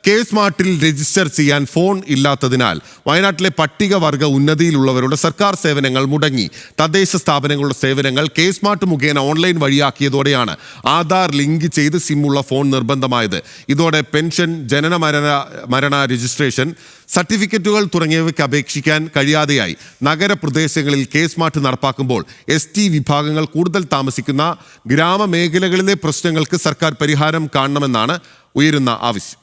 K സ്മാർട്ടിൽ register ചെയ്യാൻ phone ഇല്ലാത്തതിനാൽ വയനാട്ടിലെ പട്ടികവർഗ ഉന്നതിയിലുള്ളവരുടെ സർക്കാർ സേവനങ്ങൾ മുടങ്ങി. തദ്ദേശ സ്ഥാപനങ്ങളുടെ സേവനങ്ങൾ കെ സ്മാർട്ട് മുഖേന ഓൺലൈൻ വഴിയാക്കിയതോടെയാണ് ആധാർ ലിങ്ക് ചെയ്ത് സിമ്മുള്ള ഫോൺ നിർബന്ധമായത്. ഇതോടെ പെൻഷൻ, ജനന മരണ രജിസ്ട്രേഷൻ, സർട്ടിഫിക്കറ്റുകൾ തുടങ്ങിയവയ്ക്ക് അപേക്ഷിക്കാൻ കഴിയാതെയായി. നഗരപ്രദേശങ്ങളിൽ കെ സ്മാർട്ട് നടപ്പാക്കുമ്പോൾ ST വിഭാഗങ്ങൾ കൂടുതൽ താമസിക്കുന്ന ഗ്രാമമേഖലകളിലെ പ്രശ്നങ്ങൾക്ക് സർക്കാർ പരിഹാരം കാണണമെന്നാണ് ഉയരുന്ന ആവശ്യം.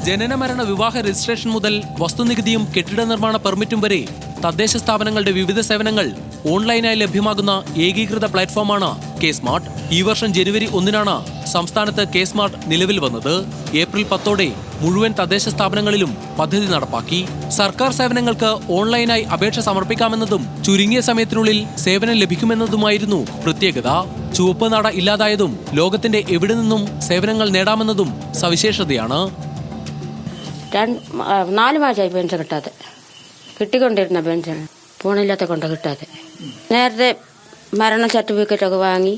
ജനനമരണ വിവാഹ രജിസ്ട്രേഷൻ മുതൽ വസ്തുനികുതിയും കെട്ടിട നിർമ്മാണ പെർമിറ്റും വരെ തദ്ദേശ സ്ഥാപനങ്ങളുടെ വിവിധ സേവനങ്ങൾ ഓൺലൈനായി ലഭ്യമാകുന്ന ഏകീകൃത പ്ലാറ്റ്ഫോമാണ് കെ സ്മാർട്ട്. ഈ വർഷം ജനുവരി 1-നാണ് സംസ്ഥാനത്ത് കെ സ്മാർട്ട് നിലവിൽ വന്നത്. ഏപ്രിൽ 10-ഓടെ മുഴുവൻ തദ്ദേശ സ്ഥാപനങ്ങളിലും പദ്ധതി നടപ്പാക്കി. സർക്കാർ സേവനങ്ങൾക്ക് ഓൺലൈനായി അപേക്ഷ സമർപ്പിക്കാമെന്നതും ചുരുങ്ങിയ സമയത്തിനുള്ളിൽ സേവനം ലഭിക്കുമെന്നതുമായിരുന്നു പ്രത്യേകത. ചുവപ്പ് നാട ഇല്ലാതായതും ലോകത്തിന്റെ എവിടെ നിന്നും സേവനങ്ങൾ നേടാമെന്നതും സവിശേഷതയാണ്. 4 മാസമായി പെൻഷൻ കിട്ടാതെ, കിട്ടിക്കൊണ്ടിരുന്ന പെൻഷൻ ഫോണില്ലാത്ത കൊണ്ട് കിട്ടാതെ. നേരത്തെ മരണ സർട്ടിഫിക്കറ്റൊക്കെ വാങ്ങി,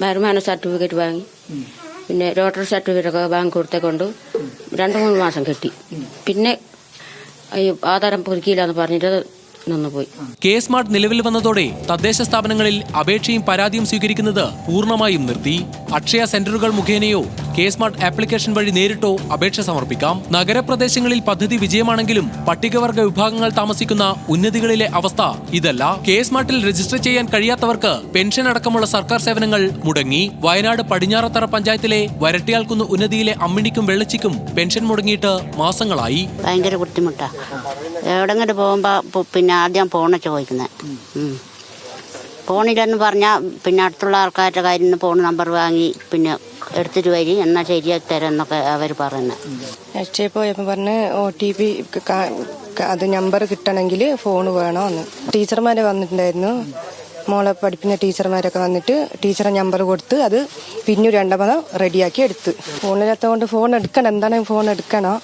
വരുമാന സർട്ടിഫിക്കറ്റ് വാങ്ങി, പിന്നെ ലോട്ടറി സർട്ടിഫിക്കറ്റൊക്കെ വാങ്ങി കൊടുത്തേ കൊണ്ട് 2-3 മാസം കിട്ടി. പിന്നെ ആധാരം പുതുക്കിയില്ലാന്ന് പറഞ്ഞിട്ട് നിന്നുപോയി. കെ സ്മാർട്ട് നിലവിൽ വന്നതോടെ തദ്ദേശ സ്ഥാപനങ്ങളിൽ അപേക്ഷയും പരാതിയും സ്വീകരിക്കുന്നത് പൂർണ്ണമായും നിർത്തി. അക്ഷയ സെന്ററുകൾ മുഖേനയോ കെ സ്മാർട്ട് ആപ്ലിക്കേഷൻ വഴി നേരിട്ടോ അപേക്ഷ സമർപ്പിക്കാം. നഗരപ്രദേശങ്ങളിൽ പദ്ധതി വിജയമാണെങ്കിലും പട്ടികവർഗ വിഭാഗങ്ങൾ താമസിക്കുന്ന ഉന്നതികളിലെ അവസ്ഥ ഇതല്ല. കെ സ്മാർട്ടിൽ രജിസ്റ്റർ ചെയ്യാൻ കഴിയാത്തവർക്ക് പെൻഷൻ അടക്കമുള്ള സർക്കാർ സേവനങ്ങൾ മുടങ്ങി. വയനാട് പടിഞ്ഞാറത്തറ പഞ്ചായത്തിലെ വരട്ടിയാൽക്കുന്ന് ഉന്നതിയിലെ അമ്മിണിക്കും വെള്ളച്ചിക്കും പെൻഷൻ മുടങ്ങിയിട്ട് മാസങ്ങളായി. ഭയങ്കര ബുദ്ധിമുട്ടാ. എവിടെങ്കിലും പോകുമ്പോ പിന്നെ ആദ്യം ഫോണ് ചോദിക്കുന്നത്. ഫോണില്ലെന്ന് പറഞ്ഞാൽ പിന്നെ അടുത്തുള്ള ആൾക്കാരുടെ കാര്യം ഫോൺ നമ്പർ വാങ്ങി പിന്നെ എടുത്തിട്ട് വരി എന്നാൽ ശരിയാക്കി തരാം എന്നൊക്കെ അവർ പറയുന്നത്. രക്ഷയിൽ പോയപ്പോൾ പറഞ്ഞ് OTP അത് നമ്പർ കിട്ടണമെങ്കിൽ ഫോൺ വേണമെന്ന്. ടീച്ചർമാരെ വന്നിട്ടുണ്ടായിരുന്നു, മോളെ പഠിപ്പിക്കുന്ന ടീച്ചർമാരൊക്കെ വന്നിട്ട് ടീച്ചറെ നമ്പർ കൊടുത്ത് അത് പിന്നെ 2 റെഡിയാക്കി എടുത്ത്. ഫോണില്ലാത്തതുകൊണ്ട് ഫോൺ എടുക്കണം, എന്താണ് ഫോൺ എടുക്കണം.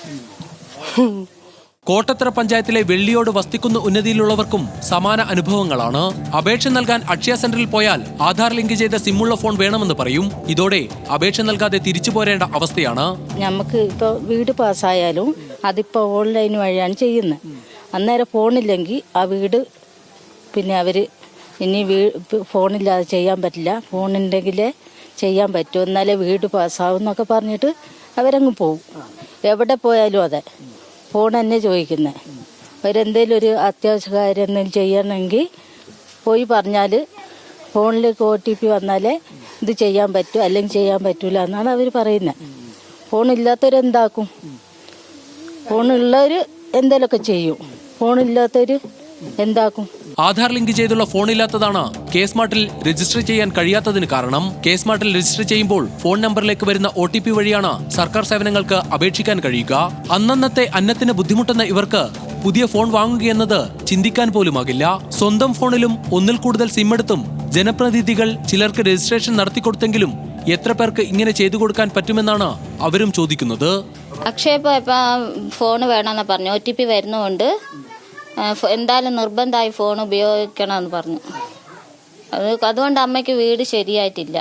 കോട്ടത്തറ പഞ്ചായത്തിലെ വെള്ളിയോട് വസ്തിക്കുന്ന് ഉന്നതിയിലുള്ളവർക്കും സമാന അനുഭവങ്ങളാണ്. അപേക്ഷ നൽകാൻ അക്ഷയ സെന്ററിൽ പോയാൽ ആധാർ ലിങ്ക് ചെയ്ത സിമ്മുള്ള ഫോൺ വേണമെന്ന് പറയും. ഇതോടെ അപേക്ഷ നൽകാതെ തിരിച്ചു പോരേണ്ട അവസ്ഥയാണ്. നമുക്ക് ഇപ്പോൾ വീട് പാസ്സായാലും അതിപ്പോൾ ഓൺലൈൻ വഴിയാണ് ചെയ്യുന്നത്. അന്നേരം ഫോണില്ലെങ്കിൽ ആ വീട് പിന്നെ അവർ ഇനി ഫോണില്ലാതെ ചെയ്യാൻ പറ്റില്ല, ഫോണുണ്ടെങ്കിലേ ചെയ്യാൻ പറ്റൂ, എന്നാലേ വീട് പാസ്സാവും എന്നൊക്കെ പറഞ്ഞിട്ട് അവരങ്ങ് പോവും. എവിടെ പോയാലും അതെ ഫോൺ തന്നെ ചോദിക്കുന്നത്. അവരെന്തെങ്കിലും ഒരു അത്യാവശ്യ കാര്യം എന്തെങ്കിലും ചെയ്യണമെങ്കിൽ പോയി പറഞ്ഞാൽ ഫോണിലേക്ക് OTP വന്നാലേ ഇത് ചെയ്യാൻ പറ്റൂ, അല്ലെങ്കിൽ ചെയ്യാൻ പറ്റൂല എന്നാണ് അവർ പറയുന്നത്. ഫോണില്ലാത്തവരെന്താക്കും? ഫോണുള്ളവർ എന്തെങ്കിലുമൊക്കെ ചെയ്യും, ഫോണില്ലാത്തവർ എന്താക്കും? ആധാർ ലിങ്ക് ചെയ്തുള്ള ഫോണില്ലാത്തതാണ് കെ സ്മാർട്ടിൽ രജിസ്റ്റർ ചെയ്യാൻ കഴിയാത്തതിന് കാരണം. കെ സ്മാർട്ടിൽ രജിസ്റ്റർ ചെയ്യുമ്പോൾ ഫോൺ നമ്പറിലേക്ക് വരുന്ന OTP വഴിയാണ് സർക്കാർ സേവനങ്ങൾക്ക് അപേക്ഷിക്കാൻ കഴിയുക. അന്നന്നത്തെ അന്നത്തിന് ബുദ്ധിമുട്ടുന്ന ഇവർക്ക് പുതിയ ഫോൺ വാങ്ങുകയെന്നത് ചിന്തിക്കാൻ പോലുമാകില്ല. സ്വന്തം ഫോണിലും ഒന്നിൽ കൂടുതൽ സിം എടുത്തും ജനപ്രതിനിധികൾ ചിലർക്ക് രജിസ്ട്രേഷൻ നടത്തിക്കൊടുത്തെങ്കിലും എത്ര പേർക്ക് ഇങ്ങനെ ചെയ്തു കൊടുക്കാൻ പറ്റുമെന്നാണ് അവരും ചോദിക്കുന്നത്. അക്ഷയ ഫോൺ വേണമെന്ന് പറഞ്ഞു, OTP വരുന്നതുകൊണ്ട് എന്തായാലും നിർബന്ധമായി ഫോൺ ഉപയോഗിക്കണമെന്ന് പറഞ്ഞു. അതുകൊണ്ട് അമ്മയ്ക്ക് വീട് ശരിയായിട്ടില്ല.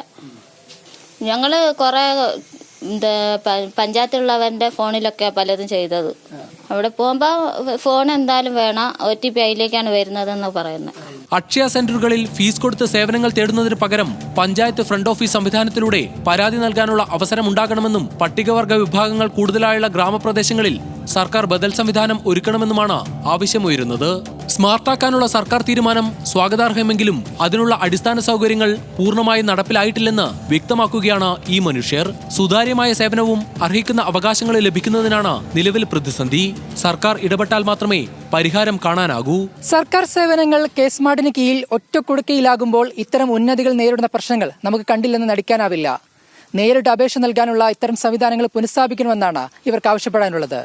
ഞങ്ങൾ കുറേ പഞ്ചായത്തിലുള്ളവരുടെ ഫോണിലൊക്കെ പലതും ചെയ്തത്. അവിടെ പോകുമ്പോൾ ഫോൺ എന്തായാലും വേണം, OTP അതിലേക്കാണ് വരുന്നതെന്ന് പറയുന്നത്. അക്ഷയ സെന്ററുകളിൽ ഫീസ് കൊടുത്ത് സേവനങ്ങൾ തേടുന്നതിന് പകരം പഞ്ചായത്ത് ഫ്രണ്ട് ഓഫീസ് സംവിധാനത്തിലൂടെ പരാതി നൽകാനുള്ള അവസരം ഉണ്ടാകണമെന്നും പട്ടികവർഗ വിഭാഗങ്ങൾ കൂടുതലായുള്ള ഗ്രാമപ്രദേശങ്ങളിൽ സർക്കാർ ബദൽ സംവിധാനം ഒരുക്കണമെന്നുമാണ് ആവശ്യമുയരുന്നത്. സ്മാർട്ടാക്കാനുള്ള സർക്കാർ തീരുമാനം സ്വാഗതാർഹമെങ്കിലും അതിനുള്ള അടിസ്ഥാന സൗകര്യങ്ങൾ പൂർണ്ണമായി നടപ്പിലായിട്ടില്ലെന്ന് വ്യക്തമാക്കുകയാണ് ഈ മനുഷ്യർ. സുതാര്യമായ സേവനവും അർഹിക്കുന്ന അവകാശങ്ങൾ ലഭിക്കുന്നതിനാണ് നിലവിൽ പ്രതിസന്ധി. സർക്കാർ ഇടപെട്ടാൽ മാത്രമേ പരിഹാരം കാണാനാകൂ. സർക്കാർ സേവനങ്ങൾ കെ സ്മാർട്ടിന് കീഴിൽ ഒറ്റക്കൊടുക്കയിലാകുമ്പോൾ ഇത്തരം ഉന്നതികൾ നേരിടുന്ന പ്രശ്നങ്ങൾ നമുക്ക് കണ്ടില്ലെന്ന് നടിക്കാനാവില്ല. നേരിട്ട് അപേക്ഷ നൽകാനുള്ള ഇത്തരം സംവിധാനങ്ങൾ പുനഃസ്ഥാപിക്കണമെന്നാണ് ഇവർക്ക് ആവശ്യപ്പെടാനുള്ളത്.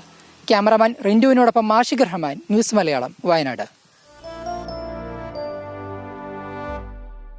ക്യാമറാമാൻ റിന്റുവിനോടൊപ്പം ആഷിഖ് റഹ്മാൻ, ന്യൂസ് മലയാളം, വയനാട്.